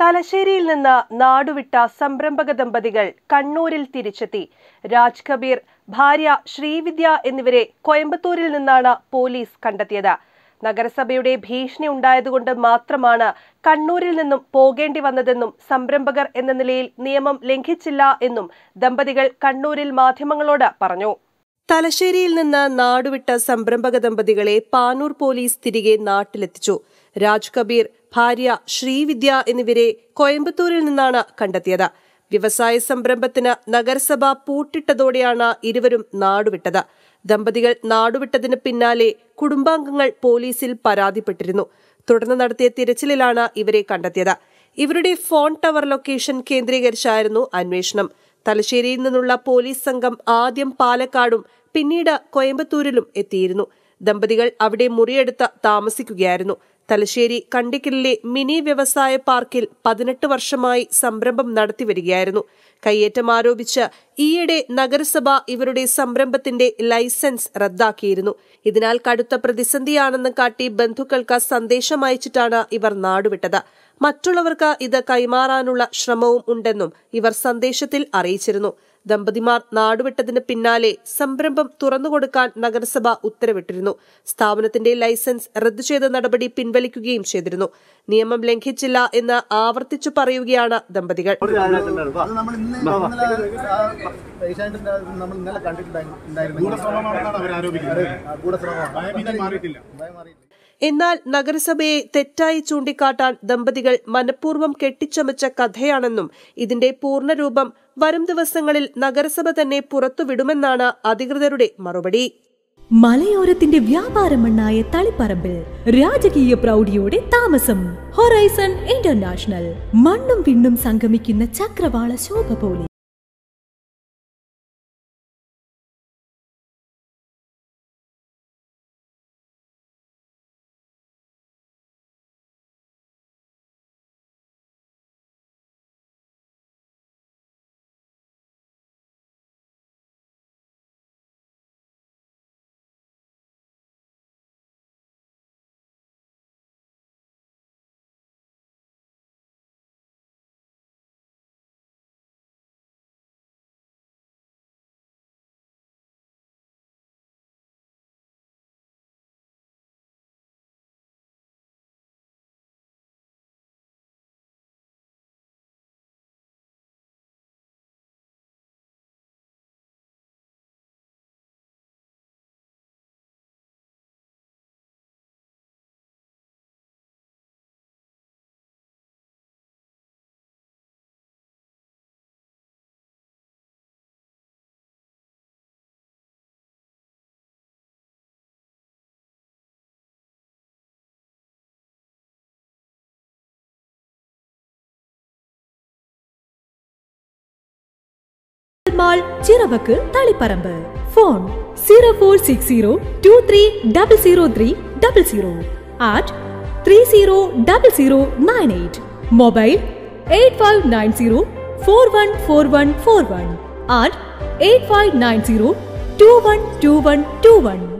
തലശ്ശേരിയിൽ നിന്ന് നാടുവിട്ട സംരംഭക ദമ്പതികൾ കണ്ണൂരിൽ തിരിച്ചെത്തി. രാജ് കബീർ, ഭാര്യ ശ്രീവിദ്യ എന്നിവരെ കോയമ്പത്തൂരിൽ നിന്നാണ് പോലീസ് കണ്ടെത്തിയത്. നഗരസഭയുടെ ഭീഷണി ഉണ്ടായതുകൊണ്ട് മാത്രമാണ് കണ്ണൂരിൽ നിന്നും പോകേണ്ടി വന്നതെന്നും സംരംഭകർ എന്ന നിലയിൽ നിയമം ലംഘിച്ചില്ല എന്നും ദമ്പതികൾ കണ്ണൂരിൽ മാധ്യമങ്ങളോട് പറഞ്ഞു. തലശ്ശേരിയിൽ നിന്ന് നാടുവിട്ട സംരംഭക ദമ്പതികളെ പാനൂർ പോലീസ് തിരികെ നാട്ടിലെത്തിച്ചു. രാജ് കബീർ, ഭാര്യ ശ്രീവിദ്യ എന്നിവരെ കോയമ്പത്തൂരിൽ നിന്നാണ് കണ്ടെത്തിയത്. വ്യവസായ സംരംഭത്തിന് നഗരസഭ പൂട്ടിട്ടതോടെയാണ് ഇരുവരും നാടുവിട്ടത്. ദമ്പതികൾ നാടുവിട്ടതിന് പിന്നാലെ കുടുംബാംഗങ്ങൾ പോലീസിൽ പരാതിപ്പെട്ടിരുന്നു. തുടർന്ന് നടത്തിയ തിരച്ചിലിലാണ് ഇവരെ കണ്ടെത്തിയത്. ഇവരുടെ ഫോൺ ടവർ ലൊക്കേഷൻ കേന്ദ്രീകരിച്ചായിരുന്നു അന്വേഷണം. തലശ്ശേരിയിൽ നിന്നുള്ള പോലീസ് സംഘം ആദ്യം പാലക്കാടും പിന്നീട് കോയമ്പത്തൂരിലും എത്തിയിരുന്നു. ദമ്പതികൾ അവിടെ മുറിയെടുത്ത് താമസിക്കുകയായിരുന്നു. തലശ്ശേരി കണ്ടിക്കലിലെ മിനി വ്യവസായ പാർക്കിൽ 18 വർഷമായി സംരംഭം നടത്തിവരികയായിരുന്നു. കയ്യേറ്റം ആരോപിച്ച് ഈയിടെ നഗരസഭ ഇവരുടെ സംരംഭത്തിന്റെ ലൈസൻസ് റദ്ദാക്കിയിരുന്നു. ഇതിനാൽ കടുത്ത പ്രതിസന്ധിയാണെന്ന് കാട്ടി ബന്ധുക്കൾക്ക് സന്ദേശം അയച്ചിട്ടാണ് ഇവർ നാടുവിട്ടത്. മറ്റുള്ളവർക്ക് ഇത് കൈമാറാനുള്ള ശ്രമവും ഉണ്ടെന്നും ഇവർ സന്ദേശത്തിൽ അറിയിച്ചിരുന്നു. ദമ്പതിമാർ നാടുവിട്ടതിന് പിന്നാലെ സംരംഭം തുറന്നുകൊടുക്കാൻ നഗരസഭ ഉത്തരവിട്ടിരുന്നു. സ്ഥാപനത്തിന്റെ ലൈസൻസ് റദ്ദു ചെയ്ത നടപടി പിൻവലിക്കുകയും ചെയ്തിരുന്നു. നിയമം ലംഘിച്ചില്ല എന്ന് ആവർത്തിച്ചു പറയുകയാണ് ദമ്പതികൾ. എന്നാൽ നഗരസഭയെ തെറ്റായി ചൂണ്ടിക്കാട്ടാൻ ദമ്പതികൾ മനഃപൂർവ്വം കെട്ടിച്ചമച്ച കഥയാണെന്നും ഇതിന്റെ പൂർണ്ണരൂപം വരും ദിവസങ്ങളിൽ നഗരസഭ തന്നെ പുറത്തുവിടുമെന്നാണ് അധികൃതരുടെ മറുപടി. മലയോരത്തിന്റെ വ്യാപാരമണ്ണായ തളിപ്പറമ്പിൽ രാജകീയ പ്രൗഢിയോടെ താമസം. Horizon international. മണ്ണും വിണ്ണും സംഗമിക്കുന്ന ചക്രവാള ശോഭ പോലെ. Mall Chiravakku Taliparamba. Phone 046023000300 @300098. Mobile 8590414141 @8590212121.